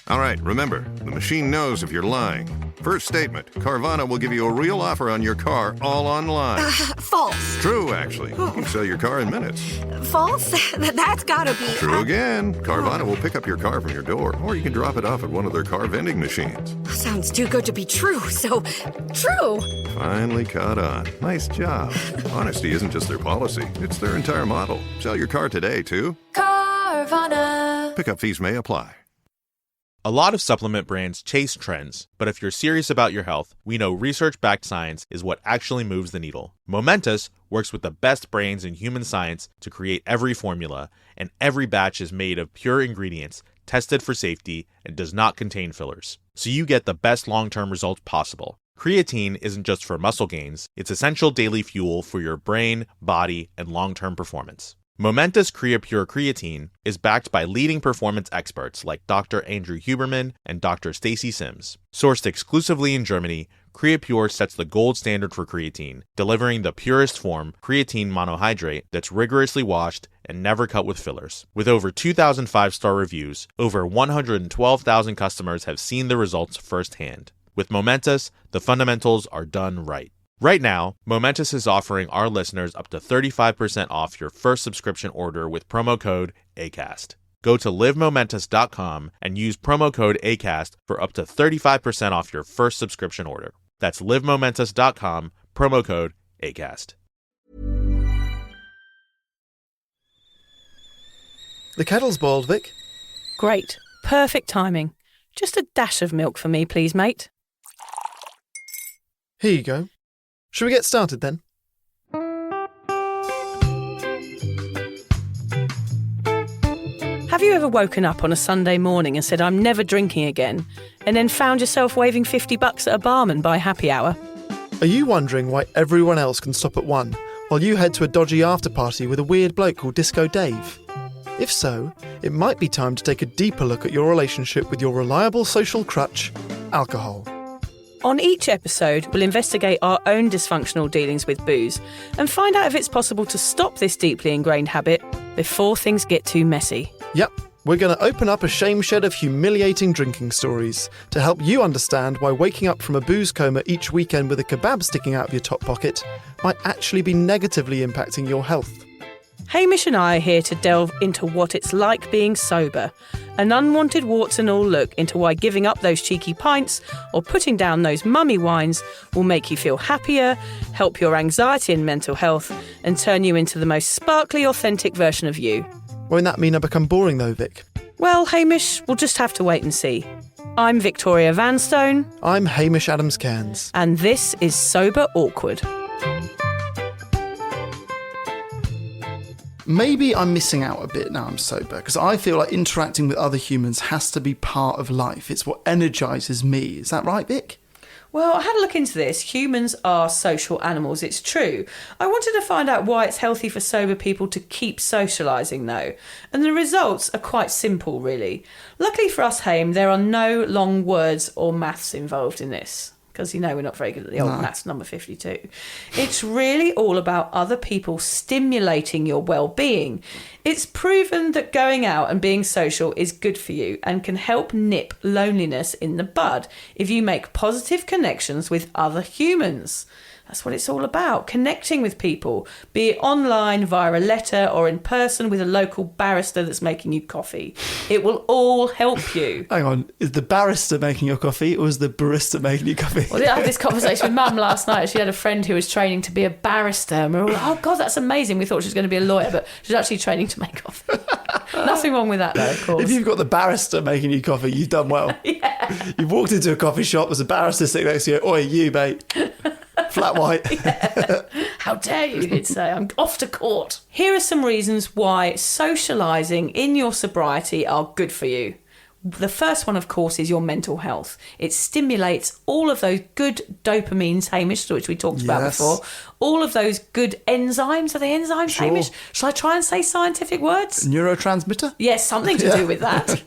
All right, remember, the machine knows if you're lying. First statement, Carvana will give you a real offer on your car all online. False. True, actually. You can sell your car in minutes. False? That's gotta be... True again. Carvana will pick up your car from your door, or you can drop it off at one of their car vending machines. Sounds too good to be true, so... True! Finally caught on. Nice job. Honesty isn't just their policy, it's their entire model. Sell your car today, too. Carvana. Pickup fees may apply. A lot of supplement brands chase trends, but if you're serious about your health, we know research-backed science is what actually moves the needle. Momentous works with the best brains in human science to create every formula, and every batch is made of pure ingredients, tested for safety, and does not contain fillers. So you get the best long-term results possible. Creatine isn't just for muscle gains, it's essential daily fuel for your brain, body, and long-term performance. Momentous CreaPure Creatine is backed by leading performance experts like Dr. Andrew Huberman and Dr. Stacy Sims. Sourced exclusively in Germany, CreaPure sets the gold standard for creatine, delivering the purest form, creatine monohydrate, that's rigorously washed and never cut with fillers. With over 2,000 5-star reviews, over 112,000 customers have seen the results firsthand. With Momentous, the fundamentals are done right. Right now, Momentous is offering our listeners up to 35% off your first subscription order with promo code ACAST. Go to livemomentous.com and use promo code ACAST for up to 35% off your first subscription order. That's livemomentous.com, promo code ACAST. The kettle's boiled, Vic. Great. Perfect timing. Just a dash of milk for me, please, mate. Here you go. Shall we get started then? Have you ever woken up on a Sunday morning and said, I'm never drinking again, and then found yourself waving $50 at a barman by happy hour? Are you wondering why everyone else can stop at 1 while you head to a dodgy after-party with a weird bloke called Disco Dave? If so, it might be time to take a deeper look at your relationship with your reliable social crutch, alcohol. On each episode, we'll investigate our own dysfunctional dealings with booze and find out if it's possible to stop this deeply ingrained habit before things get too messy. Yep, we're going to open up a shame shed of humiliating drinking stories to help you understand why waking up from a booze coma each weekend with a kebab sticking out of your top pocket might actually be negatively impacting your health. Hamish and I are here to delve into what it's like being sober, an unwanted warts and all look into why giving up those cheeky pints or putting down those mummy wines will make you feel happier, help your anxiety and mental health, and turn you into the most sparkly, authentic version of you. Won't that mean I become boring though, Vic? Well, Hamish, we'll just have to wait and see. I'm Victoria Vanstone. I'm Hamish Adams-Cairns. And this is Sober Awkward. Maybe I'm missing out a bit now I'm sober, because I feel like interacting with other humans has to be part of life. It's what energises me. Is that right, Vic? Well, I had a look into this. Humans are social animals, it's true. I wanted to find out why it's healthy for sober people to keep socialising, though. And the results are quite simple, really. Luckily for us, Haim, there are no long words or maths involved in this. Because, we're not very good at the old maths, number 52. It's really all about other people stimulating your well-being. It's proven that going out and being social is good for you and can help nip loneliness in the bud if you make positive connections with other humans. That's what it's all about, connecting with people, be it online, via a letter, or in person with a local barrister that's making you coffee. It will all help you. Hang on, is the barrister making your coffee or is the barista making you coffee? Well, I had this conversation with Mum last night. She had a friend who was training to be a barrister, and we were all like, oh God, that's amazing. We thought she was going to be a lawyer, but she's actually training to make coffee. Nothing wrong with that, though, of course. If you've got the barrister making you coffee, you've done well. Yeah. You've walked into a coffee shop, there's a barrister sitting next to you. Oi, you, mate. Flat white. Yeah. How dare you, he'd say. I'm off to court. Here are some reasons why socialising in your sobriety are good for you. The first one, of course, is your mental health. It stimulates all of those good dopamines, Hamish, which we talked about before. All of those good enzymes. Are they enzymes, Sure. Hamish? Shall I try and say scientific words? Neurotransmitter? Yes, something to do with that.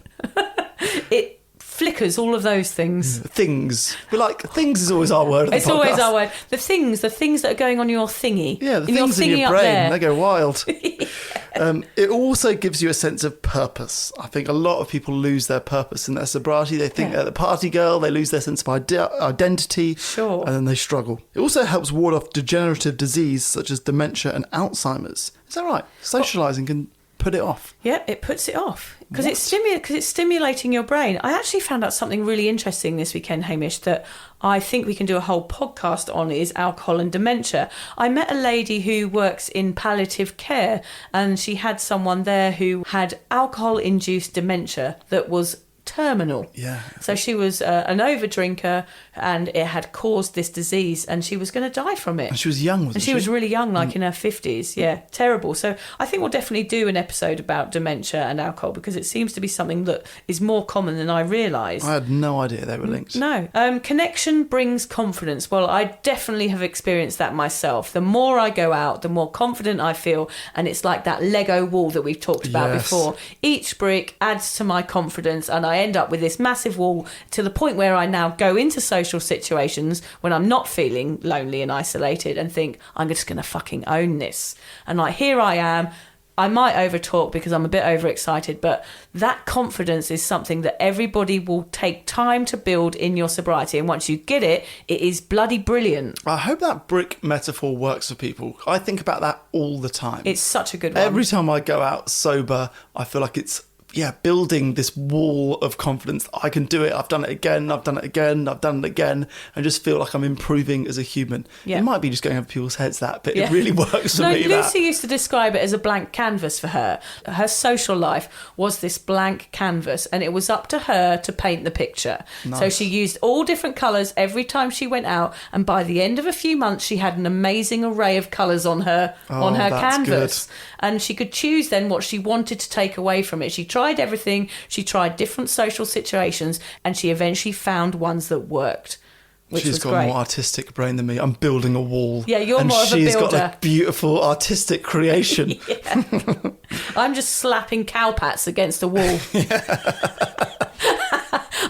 It flickers, all of those things. Things. But like, things is always our word. It's always our word. The things that are going on your thingy. Yeah, the things in your up brain, there. they go wild. It also gives you a sense of purpose. I think a lot of people lose their purpose in their sobriety. They think they're the party girl, they lose their sense of identity, Sure. and then they struggle. It also helps ward off degenerative disease such as dementia and Alzheimer's. Is that right? Socialising can put it off. Yeah, it puts it off because it's stimulating your brain. I actually found out something really interesting this weekend, Hamish, that I think we can do a whole podcast on, is alcohol and dementia. I met a lady who works in palliative care, and she had someone there who had alcohol-induced dementia that was terminal. Yeah. So she was an overdrinker, and it had caused this disease, and she was going to die from it. And she was young, wasn't she? And she was really young, like in her 50s. Yeah, terrible. So I think we'll definitely do an episode about dementia and alcohol, because it seems to be something that is more common than I realised. I had no idea they were linked. No. Connection brings confidence. Well, I definitely have experienced that myself. The more I go out, the more confident I feel. And it's like that Lego wall that we've talked about before. Each brick adds to my confidence, and I end up with this massive wall to the point where I now go into social situations when I'm not feeling lonely and isolated and think, I'm just going to fucking own this. And like, here I am. I might overtalk because I'm a bit overexcited, but that confidence is something that everybody will take time to build in your sobriety. And once you get it, it is bloody brilliant. I hope that brick metaphor works for people. I think about that all the time. It's such a good one. Every time I go out sober, I feel like it's building this wall of confidence. I can do it. I've done it again. I've done it again. I've done it again. And just feel like I'm improving as a human. Yeah. It might be just going over people's heads, but it really works for me. Lucy used to describe it as a blank canvas for her. Her social life was this blank canvas, and it was up to her to paint the picture. Nice. So she used all different colours every time she went out, and by the end of a few months, she had an amazing array of colours on her that's canvas. good. And she could choose then what she wanted to take away from it. She tried everything. She tried different social situations, and she eventually found ones that worked. She's got a more artistic brain than me. I'm building a wall. Yeah, you're and more of a she's builder. got a beautiful artistic creation. I'm just slapping cowpats against a wall.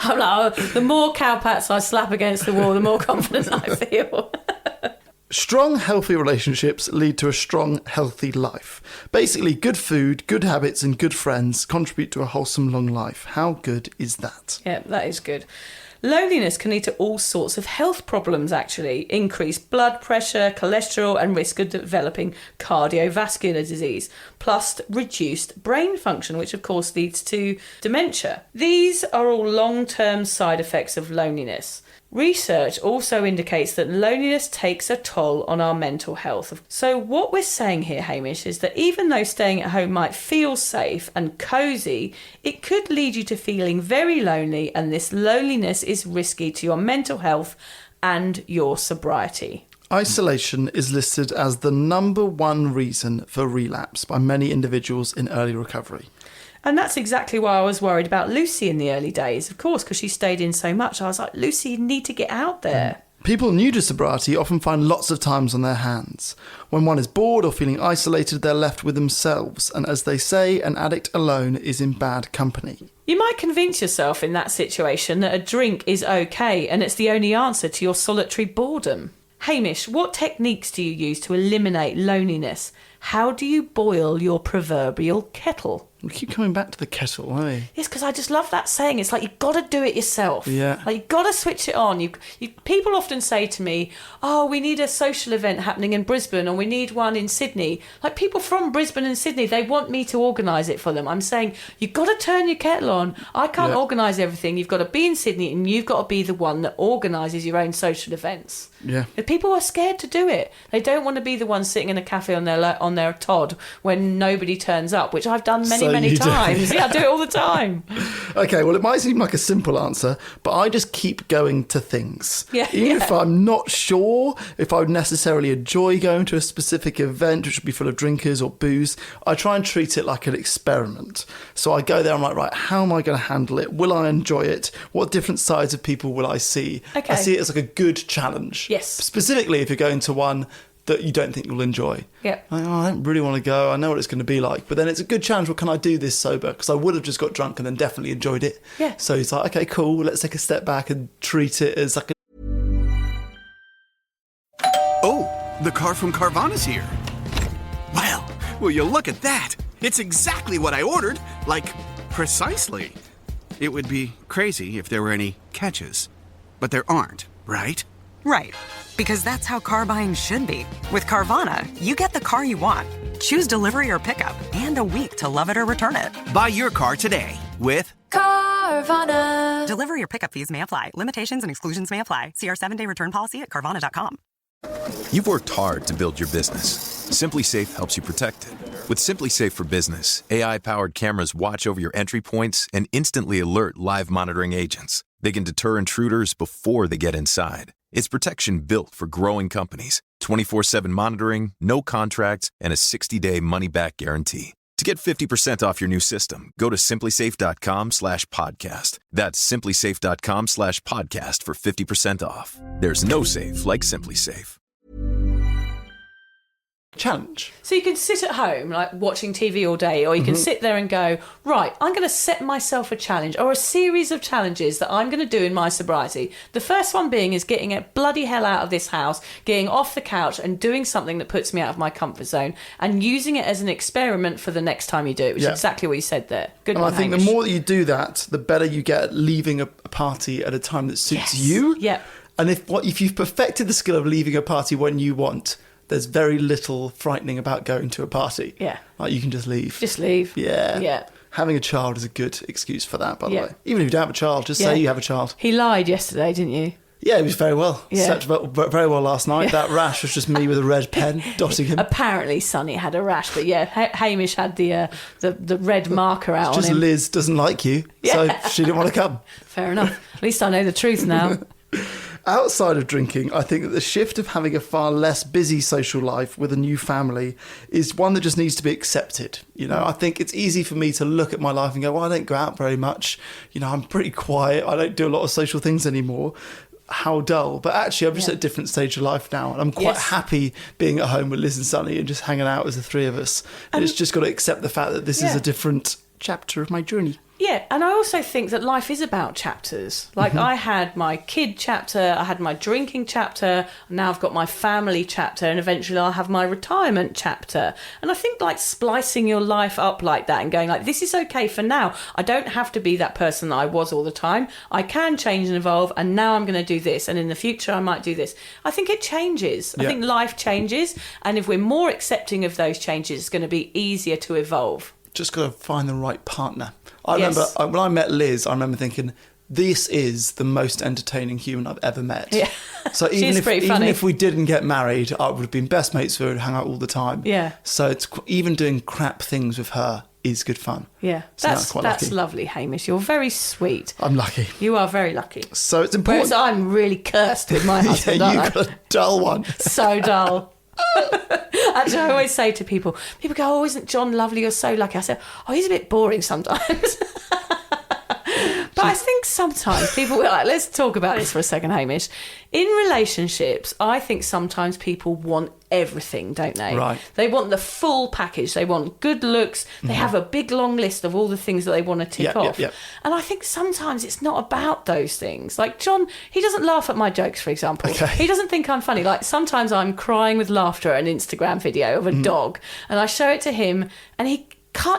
I'm like, oh, the more cowpats I slap against the wall, the more confident I feel. Strong, healthy relationships lead to a strong, healthy life. Basically, good food, good habits, and good friends contribute to a wholesome, long life. How good is that? Yeah, that is good. Loneliness can lead to all sorts of health problems, actually. Increased blood pressure, cholesterol, and risk of developing cardiovascular disease, plus reduced brain function, which of course leads to dementia. These are all long-term side effects of loneliness. Research also indicates that loneliness takes a toll on our mental health. So what we're saying here, Hamish, is that even though staying at home might feel safe and cosy, it could lead you to feeling very lonely, and this loneliness is risky to your mental health and your sobriety. Isolation is listed as the number one reason for relapse by many individuals in early recovery. And that's exactly why I was worried about Lucy in the early days, of course, because she stayed in so much. I was like, Lucy, you need to get out there. People new to sobriety often find lots of times on their hands. When one is bored or feeling isolated, they're left with themselves. And as they say, an addict alone is in bad company. You might convince yourself in that situation that a drink is okay and it's the only answer to your solitary boredom. Hamish, what techniques do you use to eliminate loneliness? How do you boil your proverbial kettle? We keep coming back to the kettle, don't we? Yes, because I just love that saying. It's like, you've got to do it yourself. Yeah. Like, you've got to switch it on. People often say to me, oh, we need a social event happening in Brisbane, or we need one in Sydney. Like, people from Brisbane and Sydney, they want me to organise it for them. I'm saying, you've got to turn your kettle on. I can't organise everything. You've got to be in Sydney, and you've got to be the one that organises your own social events. Yeah. But people are scared to do it. They don't want to be the one sitting in a cafe on their Todd when nobody turns up, which I've done many times. Yeah, I do it all the time. Okay, well, it might seem like a simple answer, but I just keep going to things. Yeah, Even if I'm not sure if I would necessarily enjoy going to a specific event, which would be full of drinkers or booze, I try and treat it like an experiment. So I go there, I'm like, right, how am I going to handle it? Will I enjoy it? What different sides of people will I see? Okay. I see it as like a good challenge. Yes. Specifically, if you're going to one that you don't think you'll enjoy. Yep. Like, I don't really want to go. I know what it's going to be like. But then it's a good challenge. Well, can I do this sober? Because I would have just got drunk and then definitely enjoyed it. Yeah. So it's like, okay, cool. Let's take a step back and treat it as like a... Oh, the car from Carvana's here. Well, will you look at that? It's exactly what I ordered. Like, precisely. It would be crazy if there were any catches. But there aren't, right? Right. Because that's how car buying should be. With Carvana, you get the car you want. Choose delivery or pickup and a week to love it or return it. Buy your car today with Carvana. Delivery or pickup fees may apply. Limitations and exclusions may apply. See our 7-day return policy at Carvana.com. You've worked hard to build your business. Simply Safe helps you protect it. With Simply Safe for Business, AI-powered cameras watch over your entry points and instantly alert live monitoring agents. They can deter intruders before they get inside. It's protection built for growing companies. 24/7 monitoring, no contracts, and a 60-day money-back guarantee. To get 50% off your new system, go to simplysafe.com/podcast. That's simplysafe.com/podcast for 50% off. There's no safe like Simply Safe. challenge. So you can sit at home, like watching TV all day, or you can sit there and go, right, I'm going to set myself a challenge or a series of challenges that I'm going to do in my sobriety. The first one being is getting it bloody hell out of this house, getting off the couch and doing something that puts me out of my comfort zone and using it as an experiment for the next time you do it, which is exactly what you said there. Good and one, I think Hamish. the more that you do that, the better you get at leaving a party at a time that suits you. Yep. And if you've perfected the skill of leaving a party when you want, there's very little frightening about going to a party. Yeah. Like you can just leave. Just leave. Yeah. Yeah. Having a child is a good excuse for that, by the Yeah. way. Even if you don't have a child, just say you have a child. He lied yesterday, didn't you? Yeah, it was very well. Yeah. Slept very well last night. That rash was just me with a red pen dotting him. Apparently Sonny had a rash, but yeah, Hamish had the red marker out It's just on him. Liz doesn't like you, so she didn't want to come. Fair enough. At least I know the truth now. Outside of drinking, I think that the shift of having a far less busy social life with a new family is one that just needs to be accepted. You know, I think it's easy for me to look at my life and go, well, I don't go out very much. You know, I'm pretty quiet. I don't do a lot of social things anymore. How dull. But actually, I'm just at a different stage of life now. And I'm quite happy being at home with Liz and Sonny and just hanging out as the three of us. And it's just got to accept the fact that this is a different chapter of my journey. Yeah, and I also think that life is about chapters. Like I had my kid chapter, I had my drinking chapter, now I've got my family chapter, and eventually I'll have my retirement chapter. And I think like splicing your life up like that and going like, this is okay for now. I don't have to be that person that I was all the time. I can change and evolve, and now I'm going to do this, and in the future I might do this. I think it changes. I think life changes, and if we're more accepting of those changes, it's going to be easier to evolve. Just got to find the right partner. I remember when I met Liz, I remember thinking, this is the most entertaining human I've ever met. Yeah. So even funny. if we didn't get married, I would have been best mates with her and hang out all the time. Yeah. So it's even doing crap things with her is good fun. Yeah, So that's quite lucky. lovely, Hamish. You're very sweet. I'm lucky. You are very lucky. So it's important. Whereas I'm really cursed with my husband, Yeah, aren't you've I? got a dull one. So dull. Actually, I always say to people go, oh, isn't John lovely? You're so lucky. I say, oh, he's a bit boring sometimes. But I think sometimes people will like, let's talk about this for a second, Hamish. In relationships, I think sometimes people want everything, don't they? Right. They want the full package. They want good looks. They have a big long list of all the things that they want to tick off. Yeah. And I think sometimes it's not about those things. Like John, he doesn't laugh at my jokes, for example. Okay. He doesn't think I'm funny. Like sometimes I'm crying with laughter at an Instagram video of a dog, and I show it to him, and he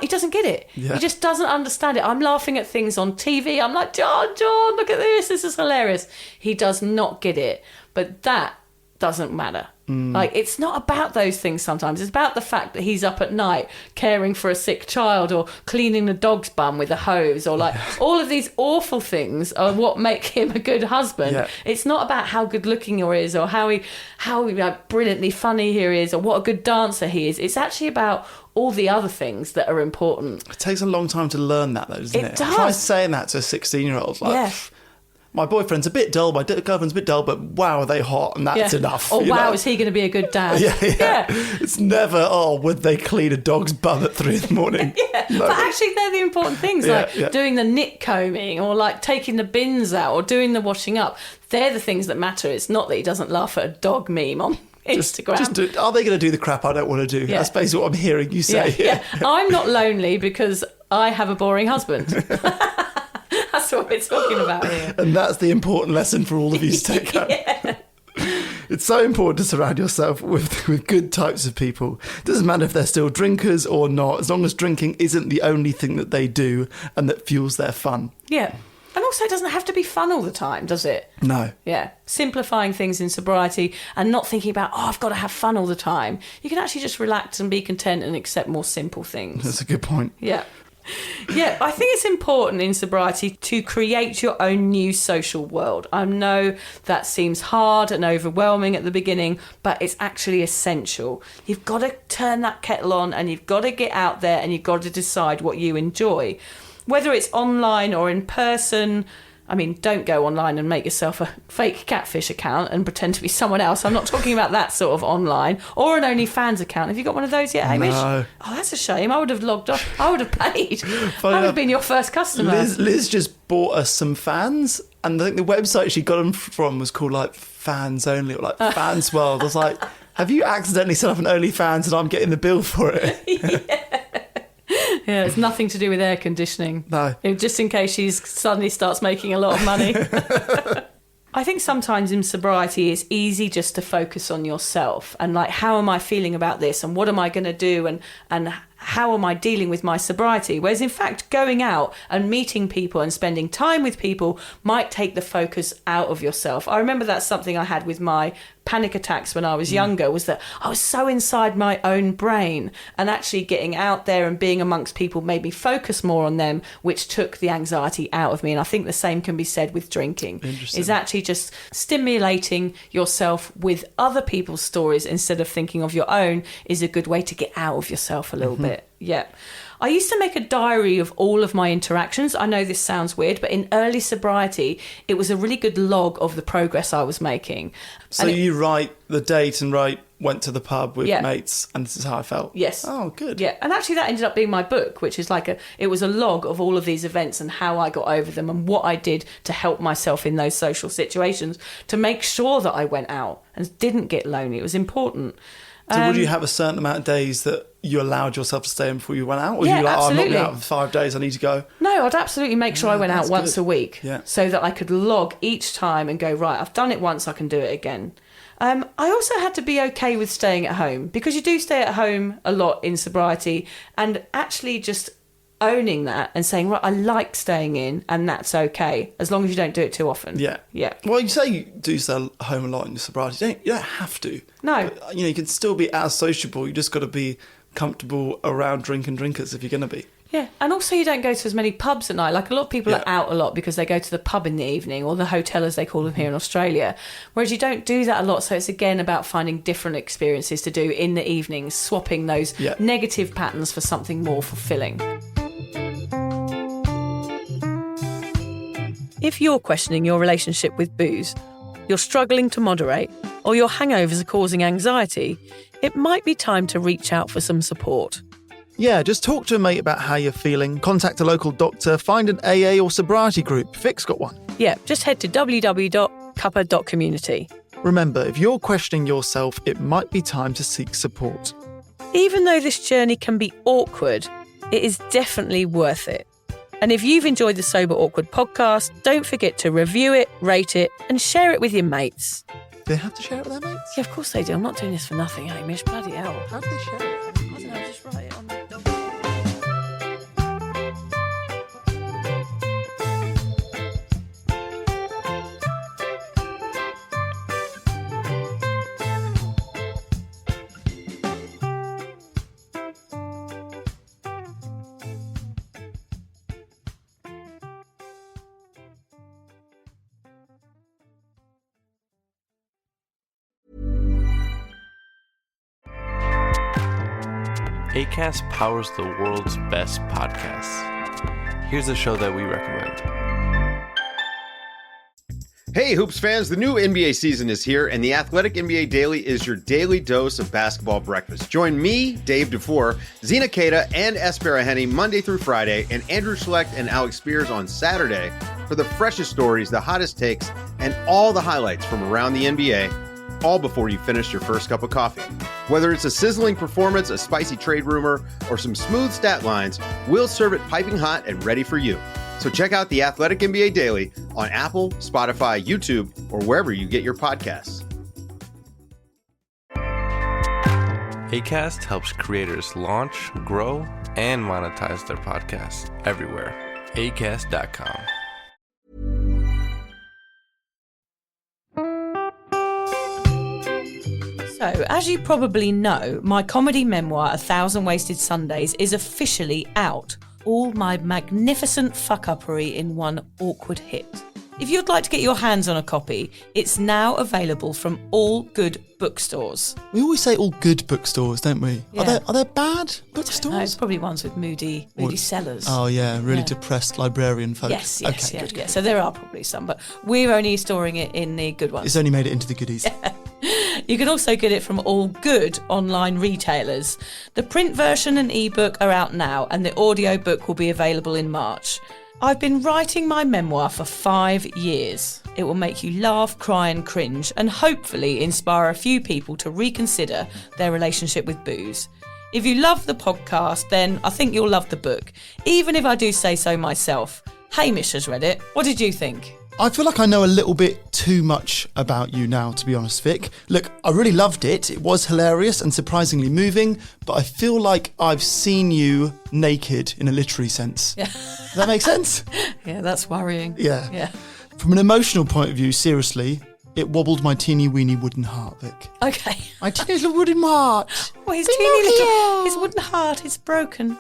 doesn't get it. Yeah. He just doesn't understand it. I'm laughing at things on TV. I'm like, John, look at this. This is hilarious. He does not get it. But that doesn't matter. Like, it's not about those things sometimes. It's about the fact that he's up at night caring for a sick child or cleaning the dog's bum with a hose or like all of these awful things are what make him a good husband. Yeah. It's not about how good looking he is or how like, brilliantly funny he is or what a good dancer he is. It's actually about all the other things that are important. It takes a long time to learn that, though, doesn't it? It does. Try saying that to a 16-year-old. Like, Yeah. my boyfriend's a bit dull, my girlfriend's a bit dull, but wow, are they hot, and that's enough. Or you wow, know? is he going to be a good dad? Yeah. It's never, would they clean a dog's bum at 3 a.m? No. But actually, they're the important things, like doing the nit combing or like taking the bins out or doing the washing up. They're the things that matter. It's not that he doesn't laugh at a dog meme on Instagram. Are they going to do the crap I don't want to do? Yeah. That's basically what I'm hearing you say. Yeah. I'm not lonely because I have a boring husband. That's what we're talking about here. And that's the important lesson for all of you to take home. Yeah. It's so important to surround yourself with good types of people. It doesn't matter if they're still drinkers or not, as long as drinking isn't the only thing that they do and that fuels their fun. Yeah. And also, it doesn't have to be fun all the time, does it? No. Yeah. Simplifying things in sobriety and not thinking about, I've got to have fun all the time. You can actually just relax and be content and accept more simple things. That's a good point. Yeah. Yeah, I think it's important in sobriety to create your own new social world. I know that seems hard and overwhelming at the beginning, but it's actually essential. You've got to turn that kettle on and you've got to get out there and you've got to decide what you enjoy. Whether it's online or in person, I mean, don't go online and make yourself a fake catfish account and pretend to be someone else. I'm not talking about that sort of online. Or an OnlyFans account. Have you got one of those yet, Hamish? No. Oh, that's a shame. I would have logged off. I would have paid. I would have been your first customer. Liz just bought us some fans, and I think the website she got them from was called like Fans Only or like Fans World. I was like, have you accidentally set up an OnlyFans and I'm getting the bill for it? Yeah, it's nothing to do with air conditioning. No. Just in case she suddenly starts making a lot of money. I think sometimes in sobriety it's easy just to focus on yourself and like, how am I feeling about this and what am I going to do and how am I dealing with my sobriety? Whereas in fact, going out and meeting people and spending time with people might take the focus out of yourself. I remember that's something I had with my panic attacks when I was younger, was that I was so inside my own brain, and actually getting out there and being amongst people made me focus more on them, which took the anxiety out of me. And I think the same can be said with drinking. Is actually just stimulating yourself with other people's stories instead of thinking of your own is a good way to get out of yourself a little bit. Yeah. I used to make a diary of all of my interactions. I know this sounds weird, but in early sobriety, it was a really good log of the progress I was making. So you write the date and write, went to the pub with mates, and this is how I felt? Yes. Oh, good. Yeah, and actually that ended up being my book, which is like it was a log of all of these events and how I got over them and what I did to help myself in those social situations to make sure that I went out and didn't get lonely. It was important. So would you have a certain amount of days that you allowed yourself to stay in before you went out? Or Yeah, you like, absolutely. I'm not going out for 5 days, I need to go? No, I'd absolutely make sure I went out once a week so that I could log each time and go, right, I've done it once, I can do it again. I also had to be okay with staying at home, because you do stay at home a lot in sobriety, and actually just owning that and saying, right, I like staying in and that's okay, as long as you don't do it too often. Yeah. Well, you say you do stay home a lot in your sobriety. You don't have to. No. But, you can still be as sociable. You just got to be comfortable around drinkers if you're going to be. Yeah, and also you don't go to as many pubs at night. Like a lot of people are out a lot because they go to the pub in the evening, or the hotel as they call them here in Australia, whereas you don't do that a lot. So it's again about finding different experiences to do in the evenings, swapping those negative patterns for something more fulfilling. If you're questioning your relationship with booze, you're struggling to moderate, or your hangovers are causing anxiety, it might be time to reach out for some support. Yeah, just talk to a mate about how you're feeling, contact a local doctor, find an AA or sobriety group. Vic's got one. Yeah, just head to www.cuppa.community. Remember, if you're questioning yourself, it might be time to seek support. Even though this journey can be awkward, it is definitely worth it. And if you've enjoyed the Sober Awkward podcast, don't forget to review it, rate it, and share it with your mates. Do they have to share it with their mates? Yeah, of course they do. I'm not doing this for nothing, Hamish. Bloody hell. How do they share it? I don't know, just write it on the... Acast powers the world's best podcasts. Here's a show that we recommend. Hey, Hoops fans, the new NBA season is here, and the Athletic NBA Daily is your daily dose of basketball breakfast. Join me, Dave DeFore, Zena Keita, and Espera Henny Monday through Friday, and Andrew Schlecht and Alex Spears on Saturday for the freshest stories, the hottest takes, and all the highlights from around the NBA, all before you finish your first cup of coffee. Whether it's a sizzling performance, a spicy trade rumor, or some smooth stat lines, we'll serve it piping hot and ready for you. So check out The Athletic NBA Daily on Apple, Spotify, YouTube, or wherever you get your podcasts. Acast helps creators launch, grow, and monetize their podcasts everywhere. Acast.com. So, as you probably know, my comedy memoir, 1,000 Wasted Sundays, is officially out. All my magnificent fuck-uppery in one awkward hit. If you'd like to get your hands on a copy, it's now available from all good bookstores. We always say all good bookstores, don't we? Yeah. Are there bad bookstores? No, it's probably ones with moody sellers. Oh yeah, really depressed librarian folk. Yes, okay, yeah, good. yeah. So there are probably some, but we're only storing it in the good ones. It's only made it into the goodies. You can also get it from all good online retailers. The print version and ebook are out now, and the audiobook will be available in March. I've been writing my memoir for 5 years. It will make you laugh, cry and cringe, and hopefully inspire a few people to reconsider their relationship with booze. If you love the podcast, then I think you'll love the book, even if I do say so myself. Hamish has read it. What did you think? I feel like I know a little bit too much about you now, to be honest, Vic. Look, I really loved it. It was hilarious and surprisingly moving, but I feel like I've seen you naked in a literary sense. Yeah. Does that make sense? Yeah, that's worrying. Yeah. From an emotional point of view, seriously, it wobbled my teeny weeny wooden heart, Vic. Okay. My teeny little wooden heart. Well, his wooden heart is broken.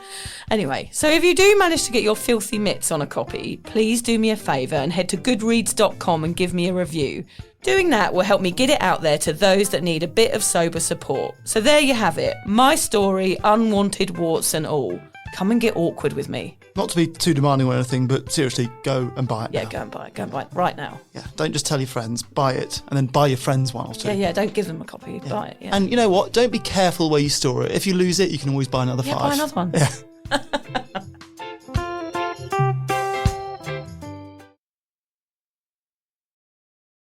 Anyway, so if you do manage to get your filthy mitts on a copy, please do me a favour and head to goodreads.com and give me a review. Doing that will help me get it out there to those that need a bit of sober support. So there you have it. My story, unwanted warts and all. Come and get awkward with me. Not to be too demanding or anything, but seriously, go and buy it now. Go and buy it right now. Yeah, don't just tell your friends, buy it, and then buy your friends one or two. Yeah, don't give them a copy, buy it. Yeah. And you know what? Don't be careful where you store it. If you lose it, you can always buy another 5. Buy another one. Yeah.